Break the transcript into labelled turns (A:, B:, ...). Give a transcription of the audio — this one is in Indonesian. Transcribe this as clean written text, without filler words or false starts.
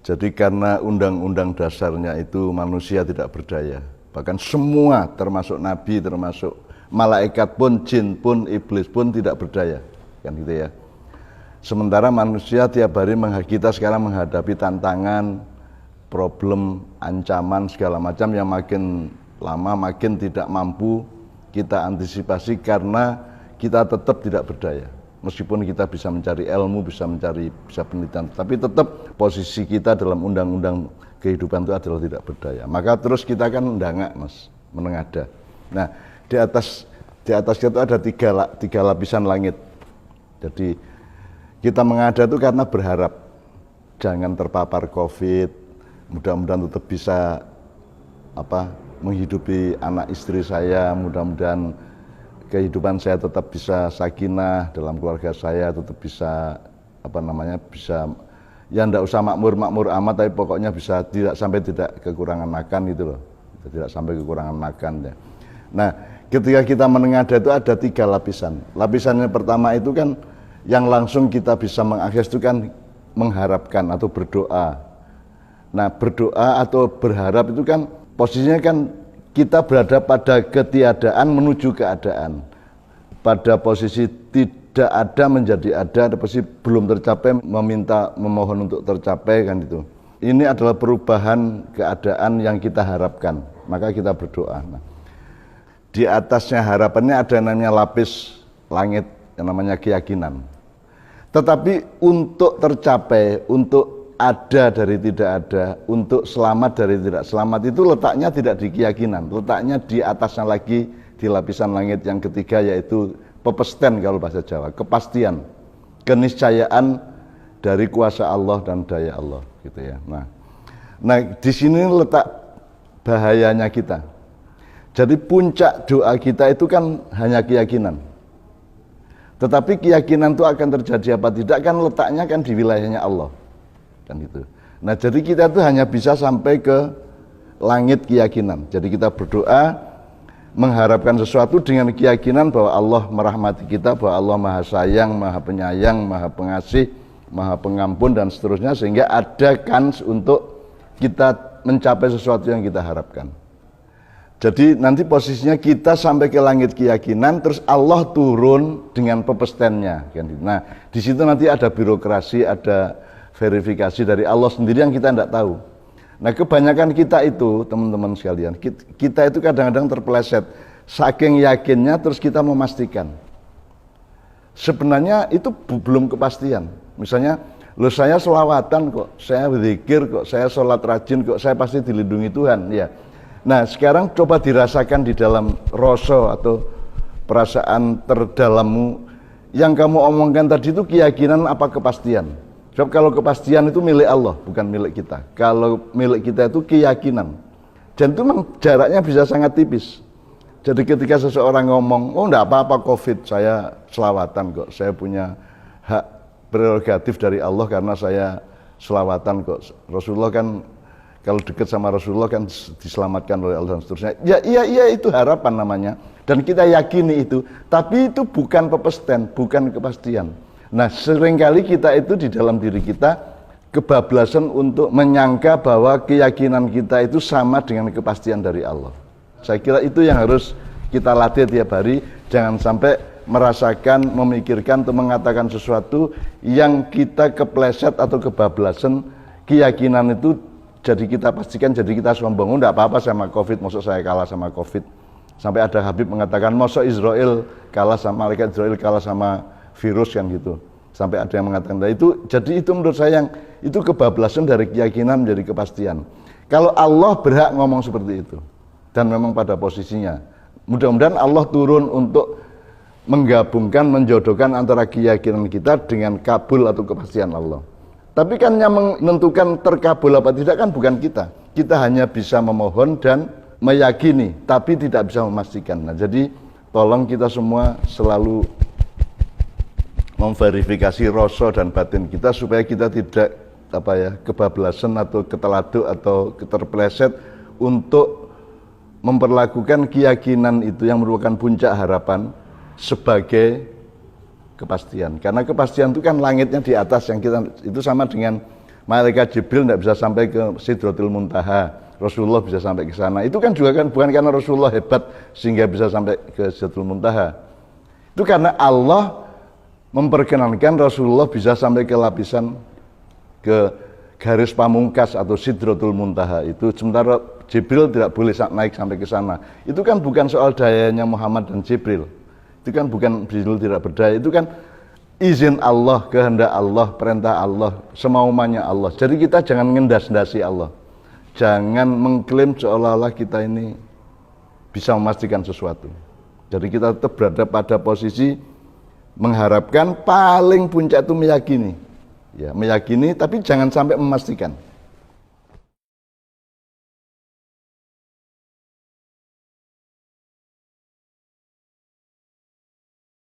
A: Jadi karena undang-undang dasarnya itu manusia tidak berdaya. Bahkan semua termasuk nabi, termasuk malaikat pun, jin pun, iblis pun tidak berdaya. Kan gitu ya. Sementara manusia tiap hari kita sekarang menghadapi tantangan, problem, ancaman segala macam yang makin lama makin tidak mampu kita antisipasi karena kita tetap tidak berdaya. Meskipun kita bisa mencari ilmu, bisa penelitian, tapi tetap posisi kita dalam undang-undang kehidupan itu adalah tidak berdaya. Maka terus kita kan mendangak, Mas, menengada. Nah, di atas itu ada tiga lapisan langit. Jadi kita mengada itu karena berharap jangan terpapar COVID, mudah-mudahan tetap bisa menghidupi anak istri saya, mudah-mudahan kehidupan saya tetap bisa sakinah dalam keluarga saya, tetap bisa bisa ya ndak usah makmur amat, tapi pokoknya bisa tidak kekurangan makan gitu loh, tidak sampai kekurangan makan ya. Nah, ketika kita menengada itu ada tiga lapisan. Lapisan yang pertama itu kan yang langsung kita bisa mengakses itu kan mengharapkan atau berdoa. Nah, berdoa atau berharap itu kan posisinya kan kita berada pada ketiadaan menuju keadaan, pada posisi tidak ada menjadi ada posisi belum tercapai memohon untuk tercapai kan itu. Ini adalah perubahan keadaan yang kita harapkan, maka kita berdoa. Nah, di atasnya harapannya ada yang namanya lapis langit yang namanya keyakinan. Tetapi untuk tercapai, untuk ada dari tidak ada, untuk selamat dari tidak selamat itu letaknya tidak di keyakinan, letaknya di atasnya lagi, di lapisan langit yang ketiga, yaitu pepesten kalau bahasa Jawa, kepastian, keniscayaan dari kuasa Allah dan daya Allah gitu ya. Nah di sini letak bahayanya kita. Jadi puncak doa kita itu kan hanya keyakinan. Tetapi keyakinan itu akan terjadi apa tidak kan letaknya kan di wilayahnya Allah. Kan gitu. Nah, jadi kita itu hanya bisa sampai ke langit keyakinan. Jadi kita berdoa mengharapkan sesuatu dengan keyakinan bahwa Allah merahmati kita, bahwa Allah Maha Sayang, Maha Penyayang, Maha Pengasih, Maha Pengampun dan seterusnya, sehingga ada kans untuk kita mencapai sesuatu yang kita harapkan. Jadi nanti posisinya kita sampai ke langit keyakinan, terus Allah turun dengan pepestennya. Nah, di situ nanti ada birokrasi, ada verifikasi dari Allah sendiri yang kita tidak tahu. Nah, kebanyakan kita itu, teman-teman sekalian, kita itu kadang-kadang terpeleset. Saking yakinnya terus kita memastikan. Sebenarnya itu belum kepastian. Misalnya, loh saya selawatan kok, saya berzikir kok, saya sholat rajin kok, saya pasti dilindungi Tuhan. Ya. Nah, sekarang coba dirasakan di dalam rasa atau perasaan terdalammu. Yang kamu omongkan tadi itu keyakinan apa kepastian? Sebab kalau kepastian itu milik Allah, bukan milik kita. Kalau milik kita itu keyakinan. Dan itu memang jaraknya bisa sangat tipis. Jadi ketika seseorang ngomong, oh enggak apa-apa COVID, saya selawatan kok. Saya punya hak prerogatif dari Allah karena saya selawatan kok. Rasulullah kan, kalau dekat sama Rasulullah kan diselamatkan oleh Allah dan seterusnya. Ya iya itu harapan namanya. Dan kita yakini itu. Tapi itu bukan pepesten, bukan kepastian. Nah, seringkali kita itu di dalam diri kita kebablasan untuk menyangka bahwa keyakinan kita itu sama dengan kepastian dari Allah. Saya kira itu yang harus kita latih tiap hari, jangan sampai merasakan, memikirkan atau mengatakan sesuatu yang kita kepleset atau kebablasan keyakinan itu jadi kita pastikan, jadi kita sombong. Enggak apa-apa sama COVID, maksud saya kalah sama COVID. Sampai ada Habib mengatakan, maksud Israel kalah sama malaikat Israel kalah sama virus kan gitu. Sampai ada yang mengatakan itu, jadi itu menurut saya yang itu kebablasan dari keyakinan menjadi kepastian. Kalau Allah berhak ngomong seperti itu dan memang pada posisinya, mudah-mudahan Allah turun untuk menggabungkan, menjodohkan antara keyakinan kita dengan kabul atau kepastian Allah. Tapi kan yang menentukan terkabul apa tidak kan bukan kita. Kita hanya bisa memohon dan meyakini, tapi tidak bisa memastikan. Nah, jadi tolong kita semua selalu memverifikasi rasa dan batin kita supaya kita tidak kebablasan atau keteladuk atau terpeleset untuk memperlakukan keyakinan itu yang merupakan puncak harapan sebagai kepastian. Karena kepastian itu kan langitnya di atas, yang kita itu sama dengan malaikat Jibril tidak bisa sampai ke Sidratul Muntaha, Rasulullah bisa sampai ke sana. Itu kan juga kan bukan karena Rasulullah hebat sehingga bisa sampai ke Sidratul Muntaha. Itu karena Allah memperkenankan Rasulullah bisa sampai ke lapisan, ke garis pamungkas atau Sidratul Muntaha itu, sementara Jibril tidak boleh naik sampai ke sana. Itu kan bukan soal dayanya Muhammad dan Jibril. Itu kan bukan Jibril tidak berdaya, itu kan izin Allah, kehendak Allah, perintah Allah, semaunya Allah. Jadi kita jangan ngendas-ndasi Allah. Jangan mengklaim seolah-olah kita ini bisa memastikan sesuatu. Jadi kita tetap berada pada posisi mengharapkan, paling puncak itu meyakini. Ya, meyakini tapi jangan sampai memastikan.